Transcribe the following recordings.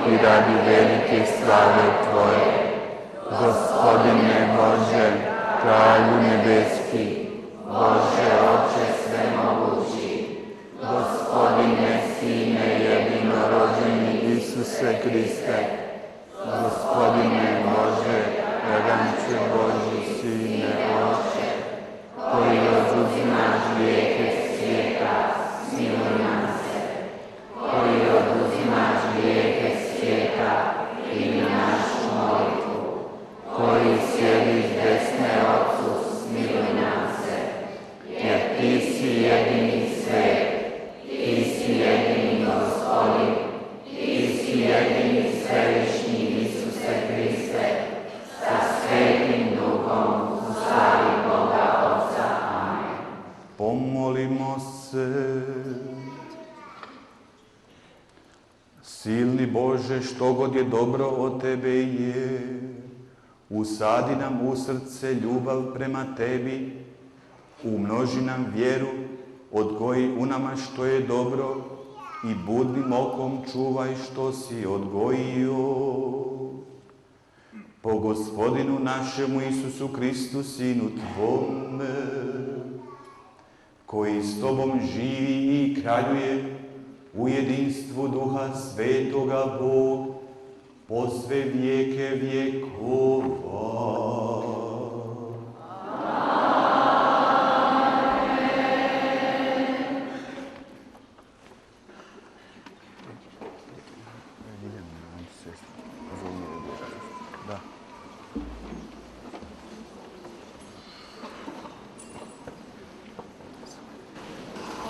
i radi velike slave Tvoje. Gospodine Bože, Kralju nebeski, Bože Oče svemogući, Gospodine Sine jedinorođeni Isuse Kriste, Gospodine Bože, Jaganče Boži, Sine Oče, koji oduzimaš grijehe svijeta, smiluj nam se. Koji oduzimaš grijehe svijeta, primi našu molitvu. Koji sjediš desne Otcu, smiluj nam se. Jer Ti si jedini svet, Ti si jedini Gospodin, Ti si jedini svevišnji Isuse Kriste, sa Svetim Duhom, u slavi Boga Otca. Amen. Pomolimo se. Silni Bože, što god je dobro od Tebe je, usadi nam u srce ljubav prema Tebi, umnoži nam vjeru, odgoji u nama što je dobro i budnim okom čuvaj što si odgojio. Po Gospodinu našemu Isusu Kristu, Sinu Tvome, koji s Tobom živi i kraljuje u jedinstvu Duha Svetoga Bog, po sve vijeke vjekova.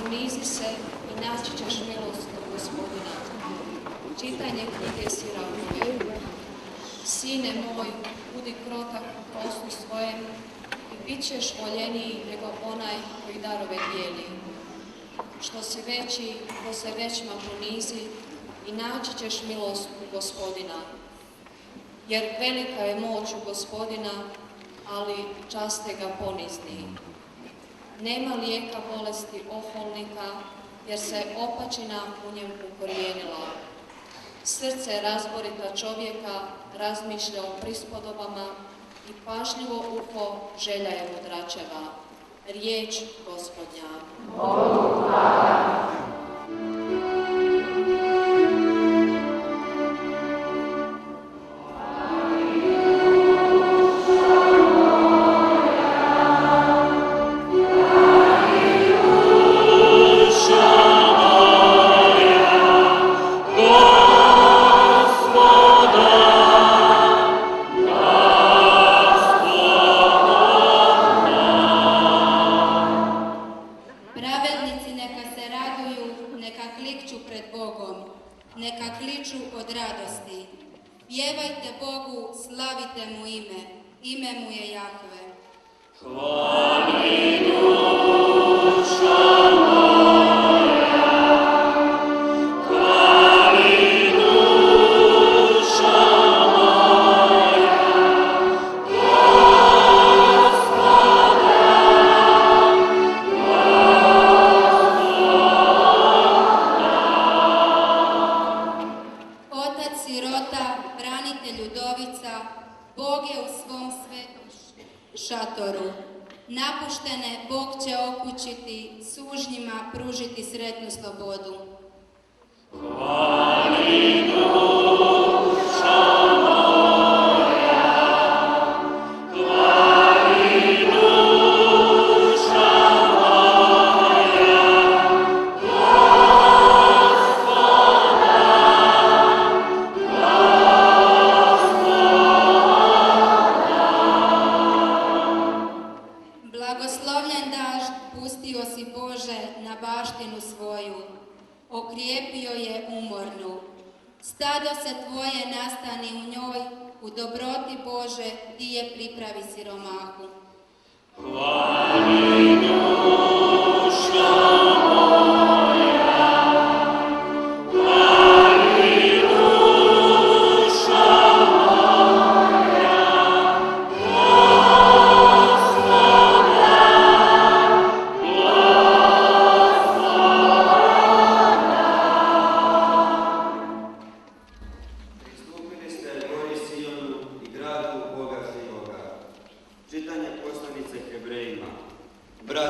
Ponizi se i naći ćeš milost od Gospodina. Čitanje knjige Siravove. Sine moj, budi krotak u poslu svojem i bit ćeš voljeniji nego onaj koji darove dijeli. Što si veći, to se većma ponizi i naći ćeš milost u Gospodina. Jer velika je moć u Gospodina, ali časte ga ponizni. Nema lijeka bolesti oholnika, jer se opačina u njemu ukorijenila. Srce razborita čovjeka razmišlja o prispodobama i pažljivo uho želja je mudračeva. Riječ Gospodnja. Bogu hvala.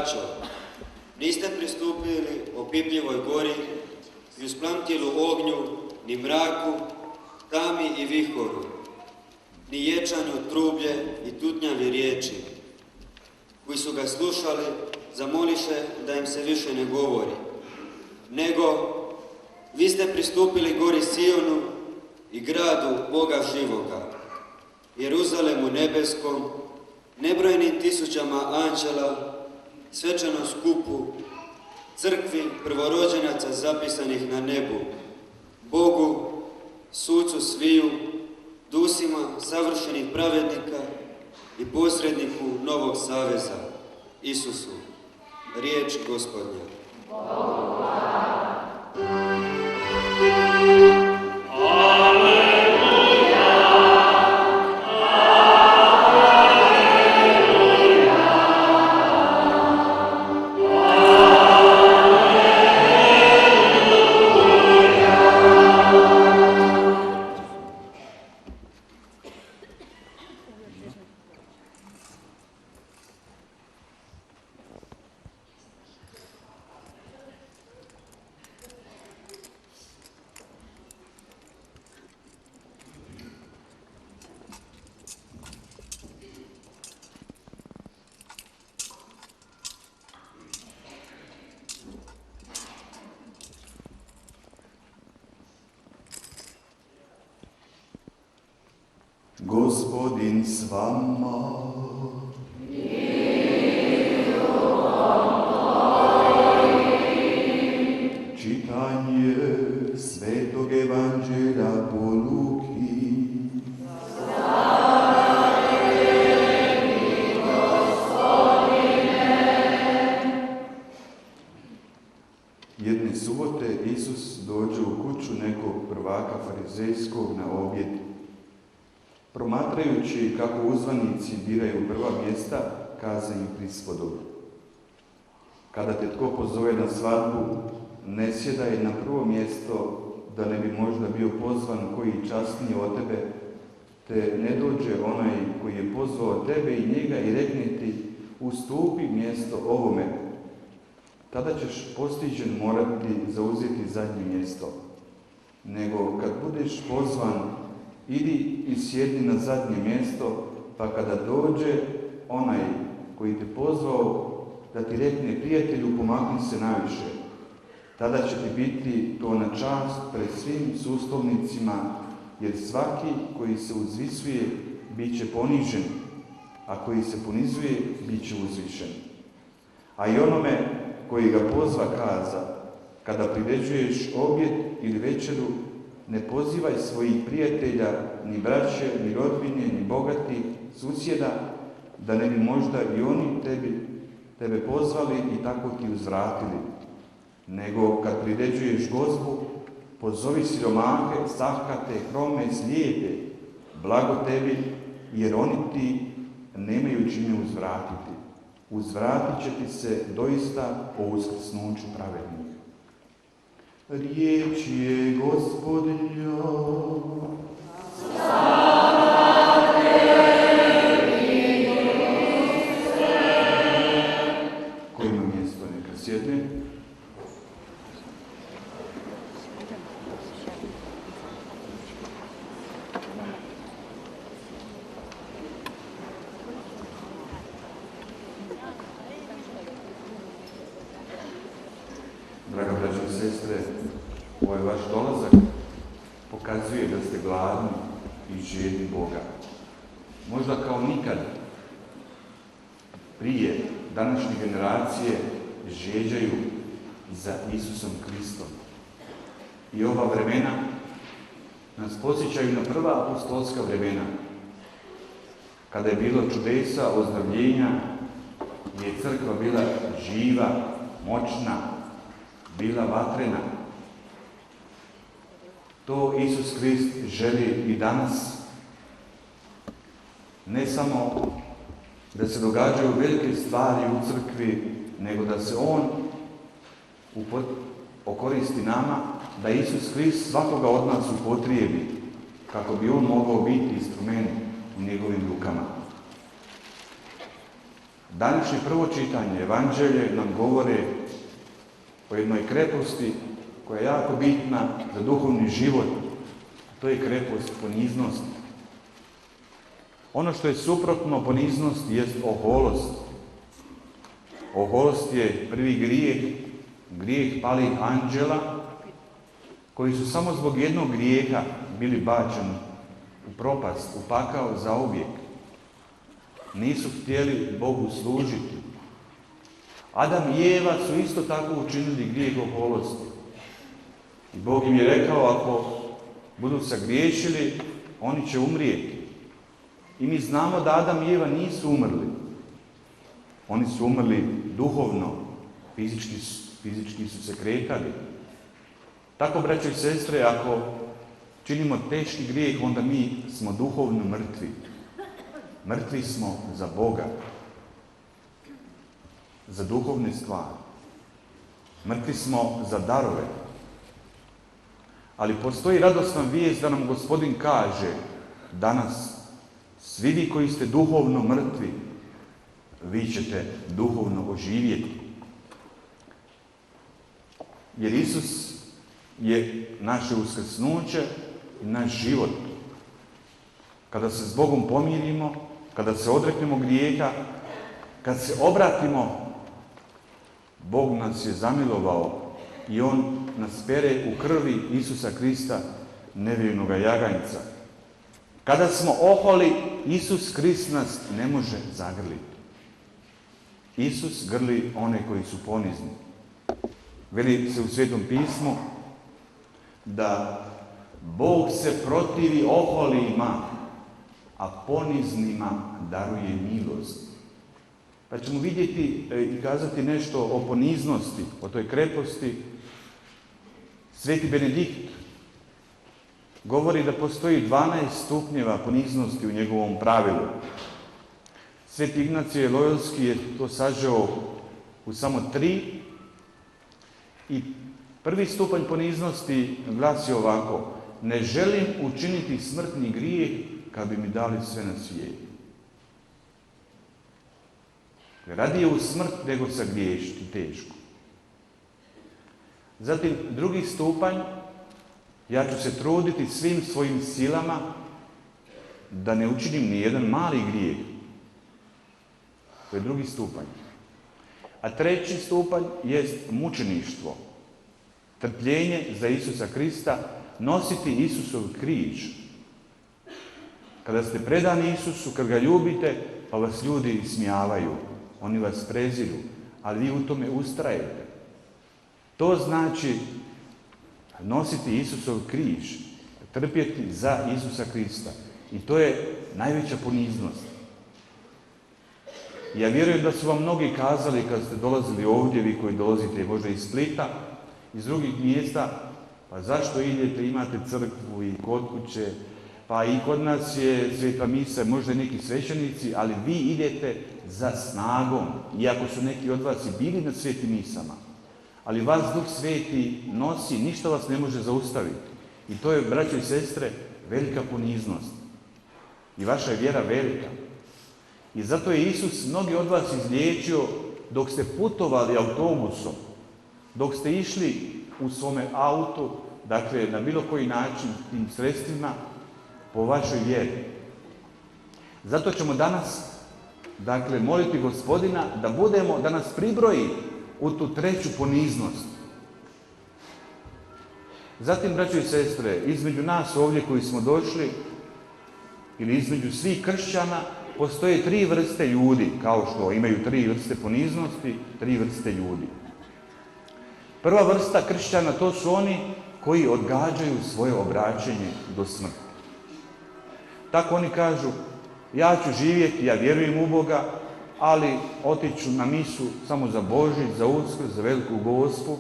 Braćo, niste pristupili opipljivoj gori i usplamtjelu ognju, ni mraku, tami i vihoru, ni ječanju trublje i tutnjavi riječi. Koji su ga slušali, zamoliše da im se više ne govori. Nego, vi ste pristupili gori Sionu i gradu Boga živoga, Jeruzalemu nebeskom, nebrojnim tisućama anđela, svečanom skupu, crkvi prvorođenaca zapisanih na nebu, Bogu, sucu sviju, dusima savršenih pravednika i posredniku novog saveza, Isusu. Riječ Gospodnja. Gospodin s vama. Čitanje Svetog Evanđelja po Luki. Jedne subote Isus dođe u kuću nekog prvaka farizejskog na objed. Promatrajući kako uzvanici biraju prva mjesta, kaza im prispodobu. Kada te tko pozove na svadbu, ne sjedaj na prvo mjesto, da ne bi možda bio pozvan koji časniji od tebe, te ne dođe onaj koji je pozvao tebe i njega i rekne ti, ustupi mjesto ovome. Tada ćeš postiđen morati zauzeti zadnje mjesto. Nego kad budeš pozvan, idi i sjedni na zadnje mjesto, pa kada dođe onaj koji te pozvao, da ti rekne, prijatelju, pomakni se naviše. Tada će ti biti to na čast pred svim suslovnicima, jer svaki koji se uzvisuje, bit će ponižen, a koji se ponizuje, bit će uzvišen. A i onome koji ga pozva kaza, kada priređuješ objed ili večeru, ne pozivaj svojih prijatelja, ni braće, ni rodbine, ni bogati, susjeda, da ne bi možda i oni tebe pozvali i tako ti uzvratili. Nego kad priređuješ gozbu, pozovi siromahe, sahate, hrome, slijepe, blago tebi, jer oni ti nemaju čime uzvratiti. Uzvratit će ti se doista po uskrsnuću pravednih. Riječ je Gospodnja. Slava tebi, Hriste. Ko ima mjesto, neka sjedne. Draga braćo i sestre, ovaj vaš dolazak pokazuje da ste gladni i žedni Boga. Možda kao nikad prije današnje generacije žeđaju za Isusom Kristom. I ova vremena nas podsjećaju na prva apostolska vremena, kada je bilo čudesa, ozdravljenja, gdje je crkva bila živa, moćna, bila vatrena. To Isus Krist želi i danas. Ne samo da se događaju velike stvari u crkvi, nego da se On okoristi nama, da Isus Krist svakoga od nas upotrijebi, kako bi On mogao biti instrument u njegovim rukama. Današnje prvo čitanje Evanđelje nam govore o jednoj kreposti koja je jako bitna za duhovni život. To je krepost poniznosti. Ono što je suprotno poniznosti jest oholost. Oholost je prvi grijeh palih anđela, koji su samo zbog jednog grijeha bili bačeni u propast, u pakao zauvijek. Nisu htjeli Bogu služiti. Adam i Eva su isto tako učinili grijeh oholosti. I Bog im je rekao, ako budu sagriješili, oni će umrijeti. I mi znamo da Adam i Eva nisu umrli. Oni su umrli duhovno, fizički su se kretali. Tako, braćo i sestre, ako činimo teški grijeh, onda mi smo duhovno mrtvi. Mrtvi smo za Boga, za duhovne stvari. Mrtvi smo za darove. Ali postoji radosna vijest da nam Gospodin kaže danas, svi vi koji ste duhovno mrtvi, vi ćete duhovno oživjeti. Jer Isus je naše uskrsnuće i naš život. Kada se s Bogom pomirimo, kada se odreknemo grijeha, kad se obratimo, Bog nas je zamilovao i On nas pere u krvi Isusa Krista, nevinoga jaganjca. Kada smo oholi, Isus Krist nas ne može zagrliti. Isus grli one koji su ponizni. Veli se u Svetom pismu da Bog se protivi oholima, a poniznima daruje milost. Pa ćemo vidjeti i kazati nešto o poniznosti, o toj kreposti. Sveti Benedikt govori da postoji 12 stupnjeva poniznosti u njegovom pravilu. Sveti Ignacije Lojolski je to sažeo u samo 3. I prvi stupanj poniznosti glasi ovako: ne želim učiniti smrtni grijeh kad bi mi dali sve na svijetu. Radije u smrt nego sagriješiti teško. Zatim drugi stupanj, ja ću se truditi svim svojim silama da ne učinim ni jedan mali grijeh. To je drugi stupanj. A treći stupanj jest mučeništvo. Trpljenje za Isusa Krista, nositi Isusov križ. Kada ste predani Isusu, kad ga ljubite, pa vas ljudi ismijavaju, oni vas preziru, ali vi u tome ustrajete. To znači nositi Isusov križ, trpjeti za Isusa Krista. I to je najveća poniznost. Ja vjerujem da su vam mnogi kazali kad ste dolazili ovdje, vi koji dolazite možda iz Splita, iz drugih mjesta, pa zašto idete, imate crkvu i kod kuće, pa i kod nas je sveta misa, možda neki svećenici, ali vi idete za snagom, iako su neki od vas i bili na svetim misama. Ali vas Duh Sveti nosi, ništa vas ne može zaustaviti. I to je, braćo i sestre, velika poniznost. I vaša je vjera velika. I zato je Isus mnogi od vas izliječio dok ste putovali autobusom, dok ste išli u svome autu, dakle na bilo koji način tim sredstvima po vašoj vjeri. Zato ćemo danas, dakle, moliti Gospodina da nas pribroji u tu treću poniznost. Zatim, braćo i sestre, između nas ovdje koji smo došli, ili između svih kršćana, postoje 3 vrste ljudi, kao što imaju 3 vrste poniznosti, 3 vrste ljudi. Prva vrsta kršćana, to su oni koji odgađaju svoje obraćenje do smrti. Tako oni kažu, ja ću živjeti, ja vjerujem u Boga, ali otiću na misu samo za Božić, za Uskrs, za Veliku Gospu.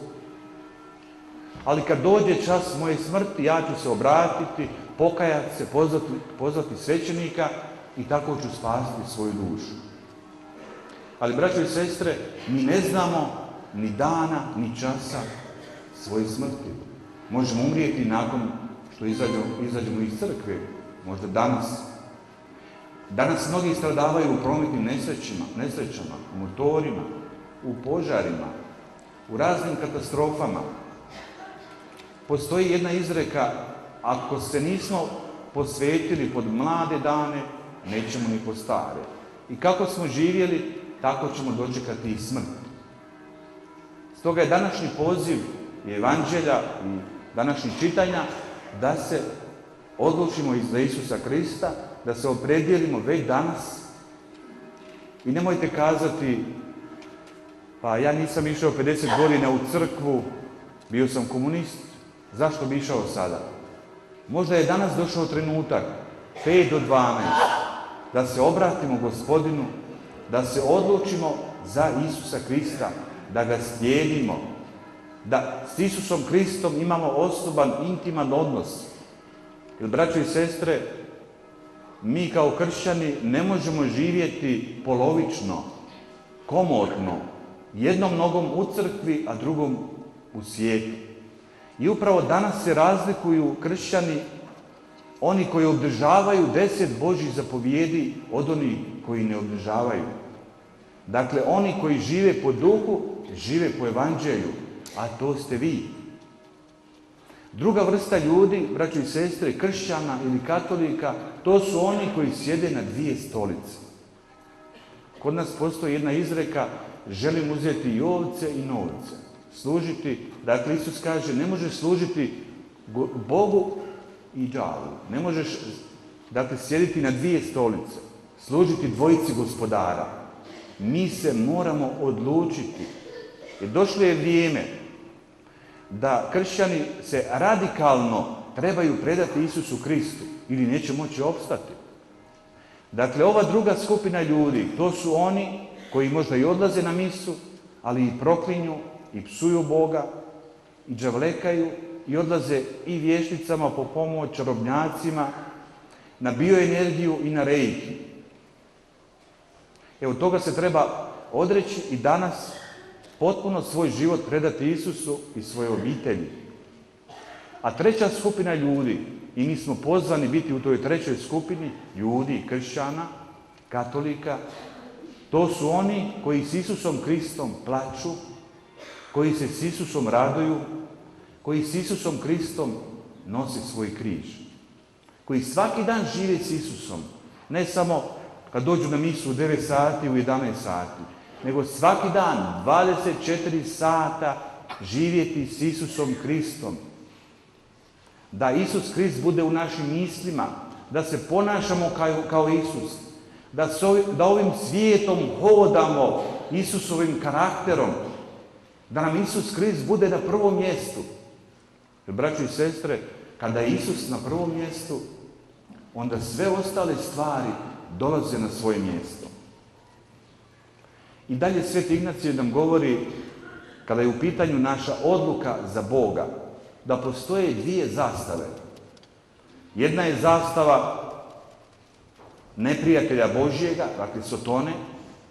Ali kad dođe čas moje smrti, ja ću se obratiti, pokajati se, pozvati svećenika i tako ću spasiti svoju dušu. Ali, braćo i sestre, mi ne znamo ni dana, ni časa svoje smrti. Možemo umrijeti nakon što izađemo iz crkve, možda danas. Danas mnogi stradavaju u prometnim nesrećama, u motorima, u požarima, u raznim katastrofama. Postoji jedna izreka, ako se nismo posvetili pod mlade dane, nećemo ni po stare. I kako smo živjeli, tako ćemo dočekati i smrt. Stoga je današnji poziv i evanđelja i današnjih čitanja da se odlučimo za Isusa Krista, da se opredijelimo već danas. I nemojte kazati, pa ja nisam išao 50 godina u crkvu, bio sam komunist, zašto bi išao sada? Možda je danas došao trenutak, 5 do 12, da se obratimo Gospodinu, da se odlučimo za Isusa Krista, da ga slijedimo, da s Isusom Kristom imamo osoban, intiman odnos. Jer, braćo i sestre, mi kao kršćani ne možemo živjeti polovično, komotno, jednom nogom u crkvi, a drugom u svijetu. I upravo danas se razlikuju kršćani, oni koji održavaju 10 Božjih zapovjedi od onih koji ne održavaju. Dakle, oni koji žive po duhu, žive po evanđelju, a to ste vi. Druga vrsta ljudi, braćo i sestre, kršćana ili katolika, to su oni koji sjede na 2 stolice. Kod nas postoji jedna izreka, želim uzeti i ovce i novce. Služiti, dakle Isus kaže, ne možeš služiti Bogu i đavlu. Ne možeš, dakle, sjediti na 2 stolice, služiti dvojici gospodara. Mi se moramo odlučiti. Jer došlo je vrijeme da kršćani se radikalno trebaju predati Isusu Kristu ili neće moći opstati. Dakle, ova druga skupina ljudi, to su oni koji možda i odlaze na misu, ali i proklinju, i psuju Boga, i đavlekaju, i odlaze i vješticama po pomoć, čarobnjacima, na bioenergiju i na reiki. Evo, toga se treba odreći i danas potpuno svoj život predati Isusu i svoje obitelji. A treća skupina ljudi, i mi smo pozvani biti u toj trećoj skupini, ljudi, kršćana, katolika, to su oni koji s Isusom Kristom plaču, koji se s Isusom raduju, koji s Isusom Kristom nose svoj križ, koji svaki dan žive s Isusom, ne samo kad dođu na misu u 9 sati, u 11 sati, nego svaki dan, 24 sata živjeti s Isusom Kristom. Da Isus Krist bude u našim mislima, da se ponašamo kao Isus, da ovim svijetom hodamo Isusovim karakterom, da nam Isus Krist bude na prvom mjestu. Jer, braćo i sestre, kada je Isus na prvom mjestu, onda sve ostale stvari dolaze na svoje mjesto. I dalje Sveti Ignacije nam govori, kada je u pitanju naša odluka za Boga, da postoje 2 zastave. Jedna je zastava neprijatelja Božjega, dakle Sotone,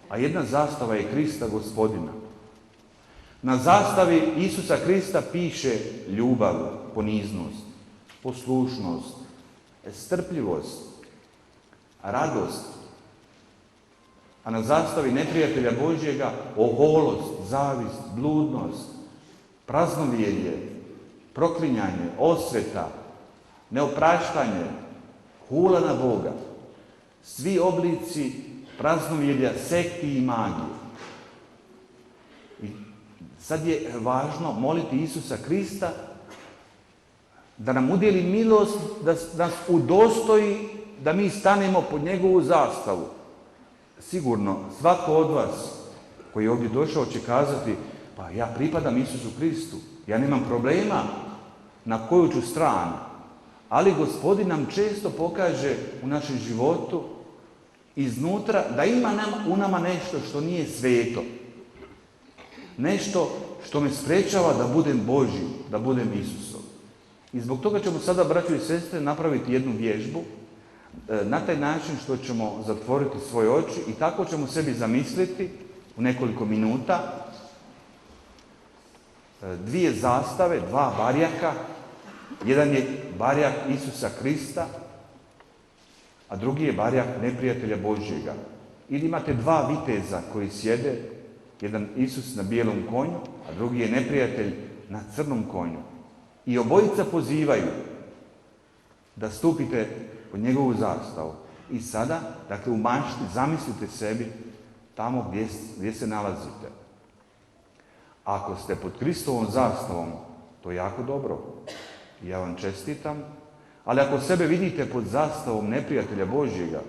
a jedna zastava je Krista Gospodina. Na zastavi Isusa Krista piše ljubav, poniznost, poslušnost, strpljivost, radost. A na zastavi neprijatelja Božjega oholost, zavist, bludnost, praznovjerje, proklinjanje, osveta, neopraštanje, hula na Boga. Svi oblici praznovjerja, sekti i magije. I sad je važno moliti Isusa Krista da nam udjeli milost, da nas udostoji da mi stanemo pod njegovu zastavu. Sigurno, svako od vas koji je ovdje došao će kazati, pa ja pripadam Isusu Kristu, ja nemam problema na koju ću stranu. Ali Gospodin nam često pokaže u našem životu iznutra da ima u nama nešto što nije sveto. Nešto što me sprečava da budem Božji, da budem Isusov. I zbog toga ćemo sada, braćo i sestre, napraviti jednu vježbu na taj način što ćemo zatvoriti svoje oči i tako ćemo sebi zamisliti u nekoliko minuta 2 zastave, 2 barjaka. Jedan je barjak Isusa Krista, a drugi je barjak neprijatelja Božjega. Ili imate dva viteza koji sjede, jedan Isus na bijelom konju, a drugi je neprijatelj na crnom konju. I obojica pozivaju da stupite pod njegovu zastavu. I sada, dakle u mašti, zamislite sebi tamo gdje se nalazite. Ako ste pod Kristovom zastavom, to je jako dobro. Ja vam čestitam. Ali ako sebe vidite pod zastavom neprijatelja Božjega,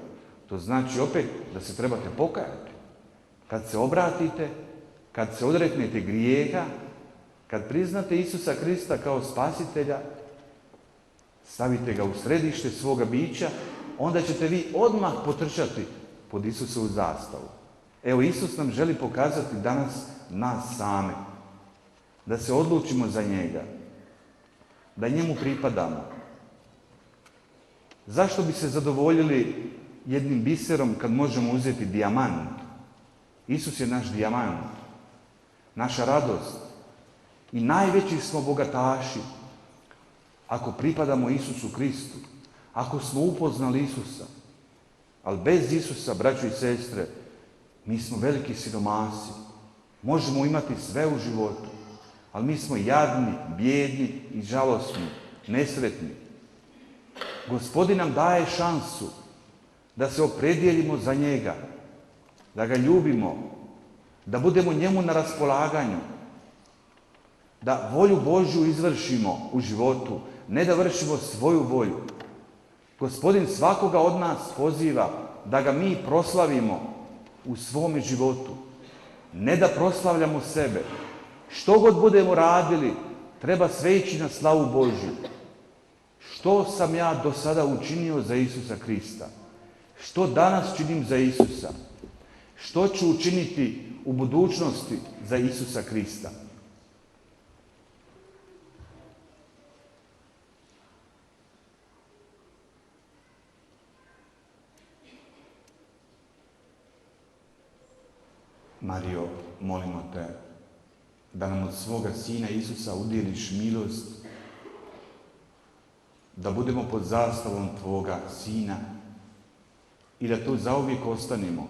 to znači opet da se trebate pokajati. Kad se obratite, kad se odreknete grijeha, kad priznate Isusa Krista kao spasitelja, stavite ga u središte svoga bića, onda ćete vi odmah potrčati pod Isusovu zastavu. Evo, Isus nam želi pokazati danas nas same, da se odlučimo za njega, da njemu pripadamo. Zašto bi se zadovoljili jednim biserom kad možemo uzeti dijamant? Isus je naš dijamant, naša radost. I najveći smo bogataši ako pripadamo Isusu Kristu, ako smo upoznali Isusa. Ali bez Isusa, braćo i sestre, mi smo veliki siromasi. Možemo imati sve u životu, ali mi smo jadni, bijedni i žalosni, nesretni. Gospodin nam daje šansu da se opredijelimo za njega, da ga ljubimo, da budemo njemu na raspolaganju, da volju Božju izvršimo u životu, ne da vršimo svoju volju. Gospodin svakoga od nas poziva da ga mi proslavimo u svome životu, ne da proslavljamo sebe. Što god budemo radili, treba sve ići na slavu Božju. Što sam ja do sada učinio za Isusa Krista? Što danas činim za Isusa? Što ću učiniti u budućnosti za Isusa Krista? Marijo, molimo te da nam od svoga Sina Isusa udjeliš milost, da budemo pod zastavom tvoga Sina i da tu zauvijek ostanemo,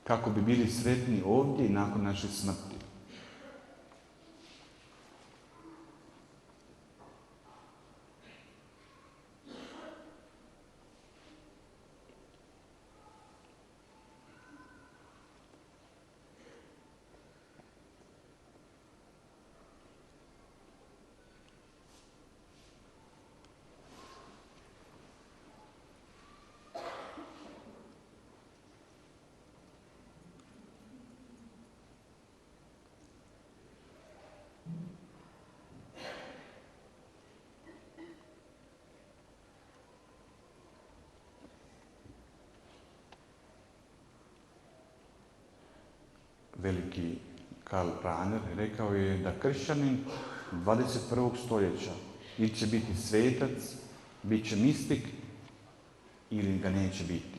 kako bi bili sretni ovdje i nakon naše smrti. Veliki Karl Rahner rekao je da kršćanin 21. stoljeća ili će biti svetac, bit će mistik ili ga neće biti.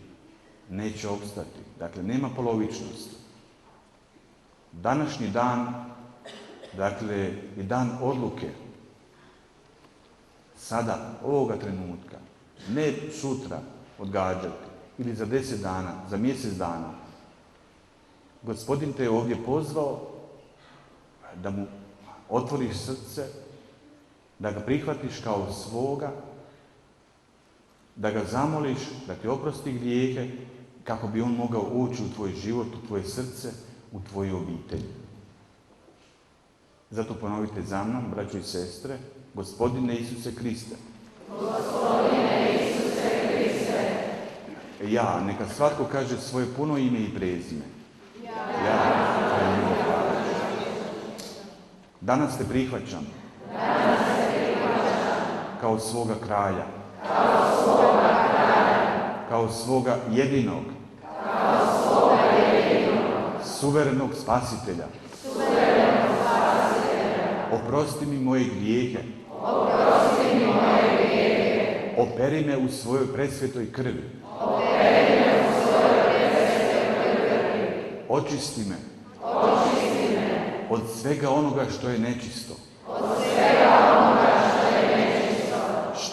Neće opstati. Dakle, nema polovičnosti. Današnji dan, dakle, je dan odluke. Sada, ovoga trenutka, ne sutra odgađati ili za 10 dana, za mjesec dana. Gospodin te je ovdje pozvao da mu otvoriš srce, da ga prihvatiš kao svoga, da ga zamoliš, da ti oprosti grijehe, kako bi on mogao ući u tvoj život, u tvoje srce, u tvoju obitelj. Zato ponovite za mnom, braćo i sestre, Gospodine Isuse Kriste. Gospodine Isuse Kriste. Ja, neka svatko kaže svoje puno ime i prezime. Danas te prihvaćam kao svoga kralja, kao svoga jedinog, suverenog spasitelja. Oprosti mi moje grijehe, operi me u svojoj presvetoj krvi, očisti me od svega onoga što je nečisto,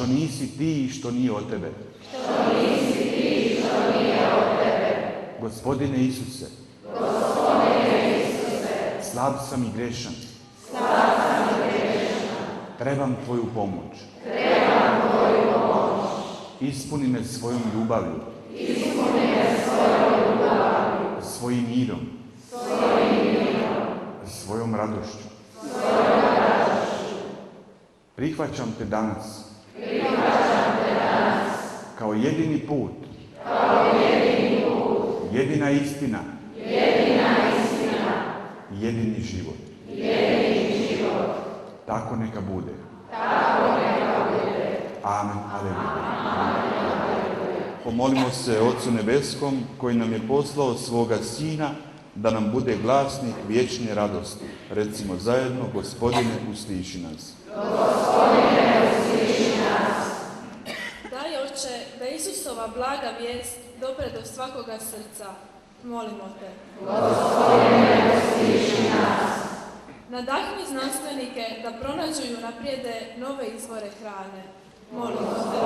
što nisi ti i što nije od tebe. Gospodine Isuse, slab sam i grešan. Trebam tvoju pomoć. Ispuni me svojom ljubavlju. Svojim mirom. Svojom radošću. Prihvaćam te danas. Kao jedini put. Jedina istina. Jedini život. Tako neka bude. Amen. Aleluja. Pomolimo se Otcu Nebeskom koji nam je poslao svoga Sina da nam bude glasnik vječne radosti. Recimo zajedno, Gospodine, usliši nas. Daj, Oče, da Isusova blaga vijest dopre do svakoga srca. Molimo te. Gospodine, usliši nas. Nadahni znanstvenike da pronađu i unaprijede nove izvore hrane. Molimo te.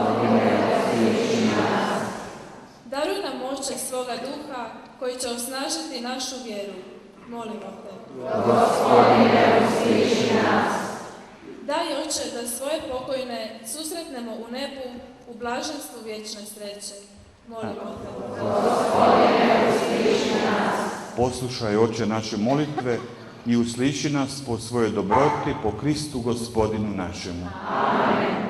Daruj nam moće svoga duha koji će osnažiti našu vjeru. Molimo te. Gospodine, usliši nas. Daj, Oče, da svoje pokojne susretnemo u nebu u blaženstvu vječne sreće. Molimo te. Gospodine, usliši nas. Poslušaj, Oče, naše molitve i usliši nas po svojoj dobroti, po Kristu Gospodinu našemu. Amen.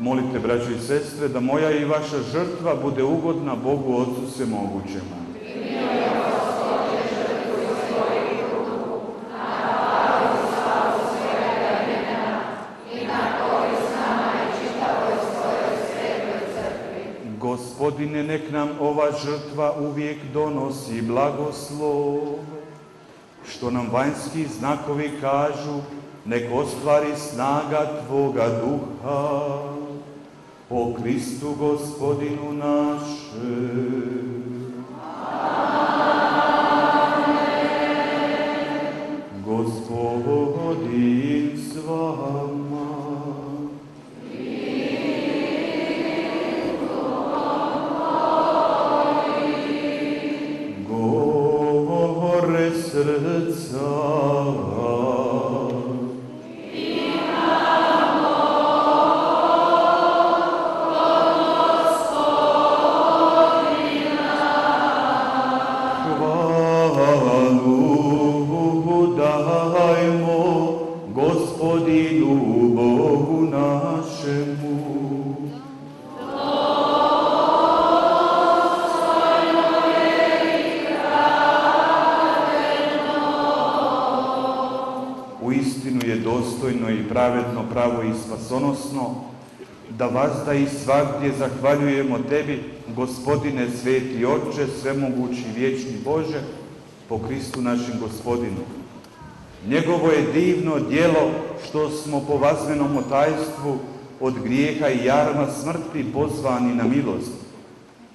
Molite, braćo i sestre, da moja i vaša žrtva bude ugodna Bogu Otcu Svemogućemu. Gospodine, nek nam ova žrtva uvijek donosi blagoslov. Što nam vanjski znakovi kažu, nek ostvari snaga Tvoga duha. Po Kristu Gospodinu našem. Amen. Gospodin s vama. Gore srca. Gospodinu Bogu našemu. Uistinu je dostojno i pravedno, pravo i spasonosno da vazda i svagdje zahvaljujemo Tebi, Gospodine, sveti Oče, svemogući vječni Bože, po Kristu našem Gospodinu. Njegovo je divno djelo što smo po vazmenom otajstvu od grijeha i jarma smrti pozvani na milost.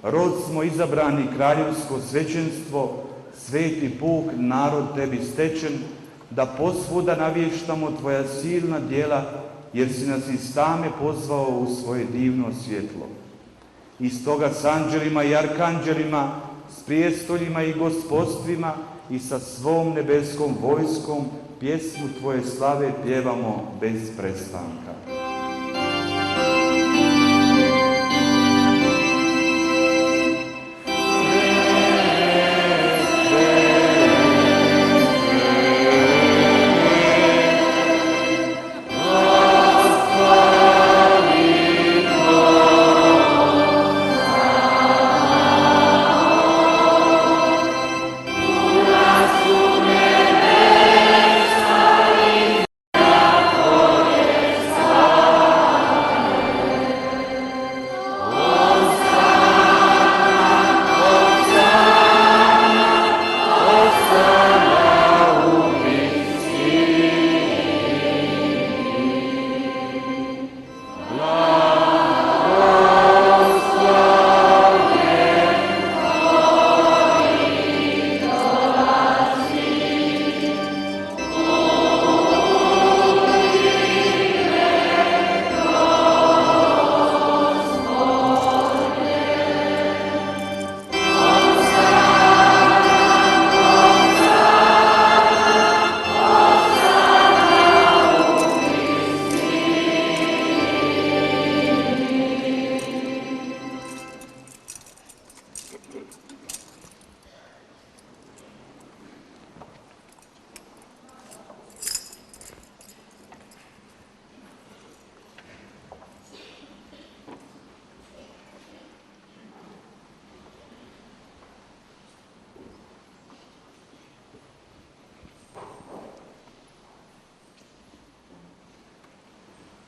Rod smo izabrani kraljevsko svećenstvo, sveti puk, narod tebi stečen, da posvuda navještamo tvoja silna djela, jer si nas i same pozvao u svoje divno svjetlo. I stoga s anđelima i arkanđelima, s prijestoljima i gospodstvima i sa svom nebeskom vojskom pjesmu tvoje slave pjevamo bez prestanka.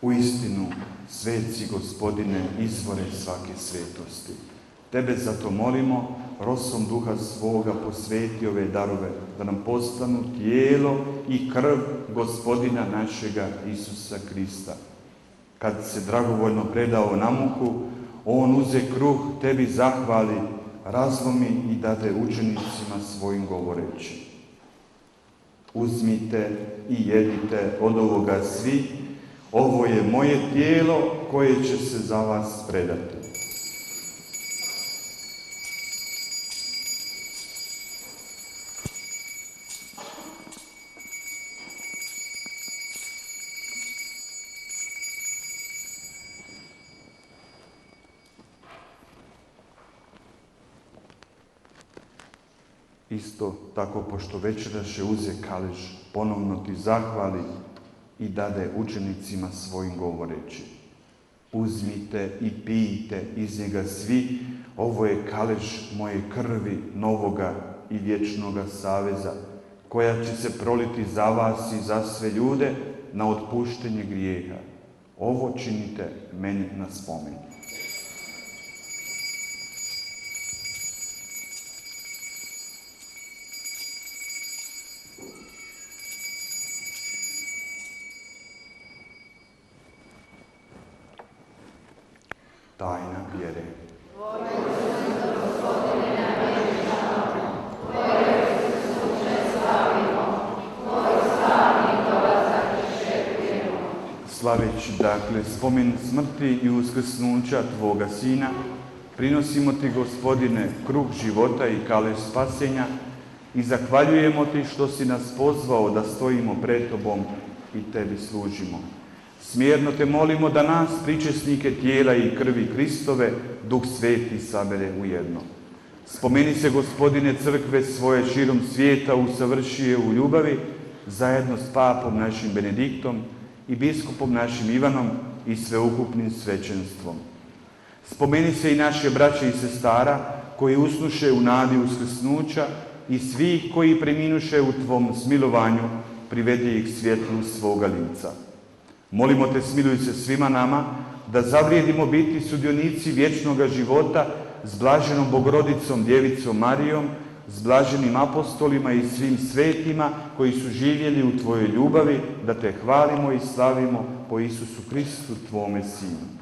Uistinu, sveci Gospodine, izvore svake svetosti. Tebe zato molimo, rosom duha svoga posveti ove darove, da nam postanu tijelo i krv Gospodina našega Isusa Krista. Kad se dragovoljno predao na muku, on uze kruh, tebi zahvali, razlomi i dade učenicima svojim govoreći: uzmite i jedite od ovoga svi, ovo je moje tijelo koje će se za vas predati. Isto tako, pošto večeraše uze kalež, ponovno ti zahvali i dade učenicima svojim govoreći: uzmite i pijte iz njega svi, ovo je kalež moje krvi novoga i vječnoga saveza, koja će se proliti za vas i za sve ljude na otpuštenje grijeha. Ovo činite meni na spomen. Tajna vjere. Slaveći dakle spomen smrti i uskrsnuća Tvoga Sina, prinosimo Ti, Gospodine, kruh života i kalež spasenja i zahvaljujemo Ti što si nas pozvao da stojimo pred Tobom i Tebi služimo. Smjerno Te molimo da nas, pričesnike tijela i krvi Kristove, Duh Sveti sabere u jedno. Spomeni se, Gospodine, crkve svoje širom svijeta, usavrši je u ljubavi, zajedno s papom našim Benediktom i biskupom našim Ivanom i sveukupnim svećenstvom. Spomeni se i naše braće i sestara koji usnuše u nadi uskrsnuća i svih koji preminuše u Tvom smilovanju, privedi ih svjetlu svoga lica. Molimo Te, smiluj se svima nama, da zavrijedimo biti sudionici vječnoga života s blaženom Bogorodicom Djevicom Marijom, s blaženim apostolima i svim svetima koji su živjeli u Tvojoj ljubavi, da Te hvalimo i slavimo po Isusu Kristu, Tvome Sinu.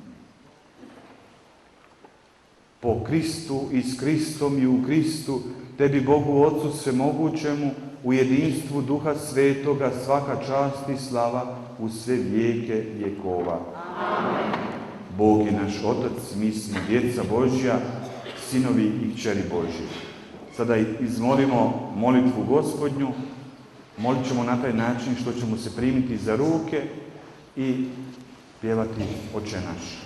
Po Kristu i s Kristom i u Kristu, Tebi Bogu Otcu Svemogućemu, u jedinstvu Duha Svetoga, svaka čast i slava u sve vijeke vjekova. Amen. Bog je naš Otac, mi smo djeca Božja, sinovi i kćeri Božji. Sada izmolimo molitvu Gospodnju, molit ćemo na taj način što ćemo se primiti za ruke i pjevati Oče naš.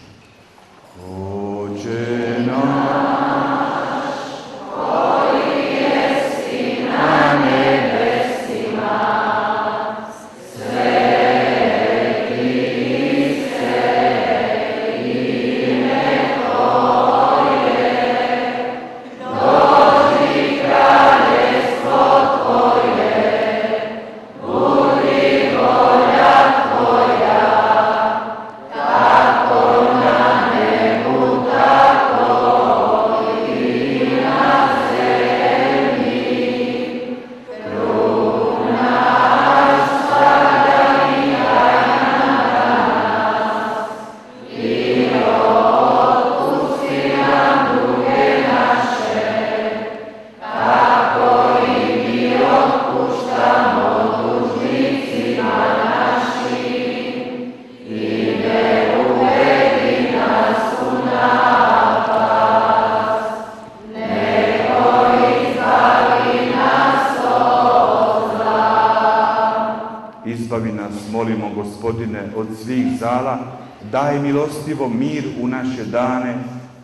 Oče naš, koji jesi na nebesima, izbavi nas, molimo Gospodine, od svih zala, daj milostivo mir u naše dane,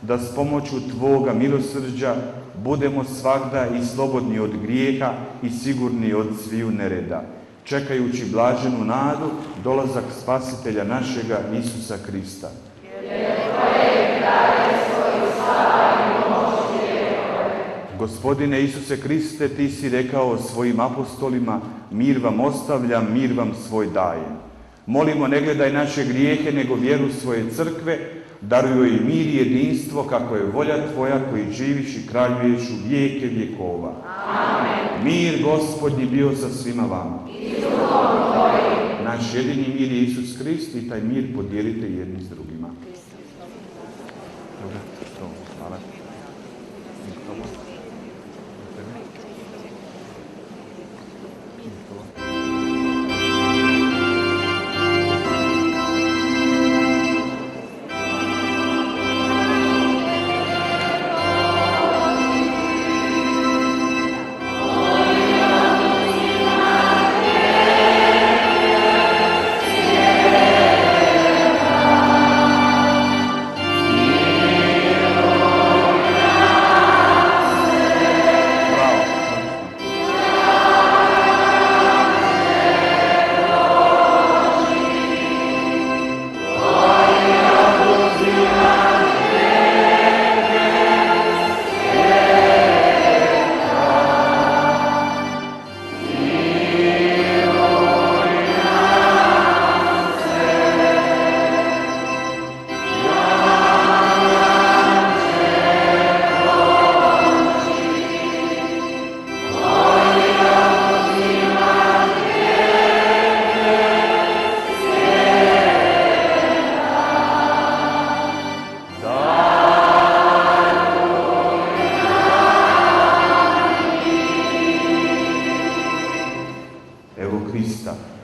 da s pomoću Tvoga milosrđa budemo svagda i slobodni od grijeha i sigurni od sviju nereda, čekajući blaženu nadu, dolazak Spasitelja našega Isusa Krista. Gospodine Isuse Kriste, Ti si rekao svojim apostolima, mir vam ostavljam, mir vam svoj dajem. Molimo, ne gledaj naše grijehe, nego vjeru svoje crkve, daruj joj mir i jedinstvo, kako je volja Tvoja koji živiš i kraljuješ u vijeke vjekova. Amen. Mir Gospodnji bio sa svima vama. I s duhom tvojim. Naš jedini mir je Isus Krist i taj mir podijelite jedni s drugima. Dobro, hvala.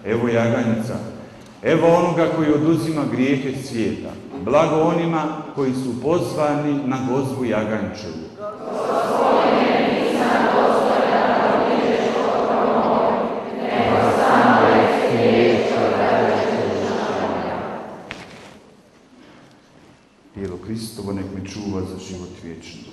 Evo jaganjica, evo onoga koji oduzima grijehe svijeta. Blago onima koji su pozvani na gozbu jagančevu. Gospodine, nisam dostojan da uđeš kod moj, nego samo reci riječ da ćeš moja. Tijelo Kristovo nek me čuva za život vječni.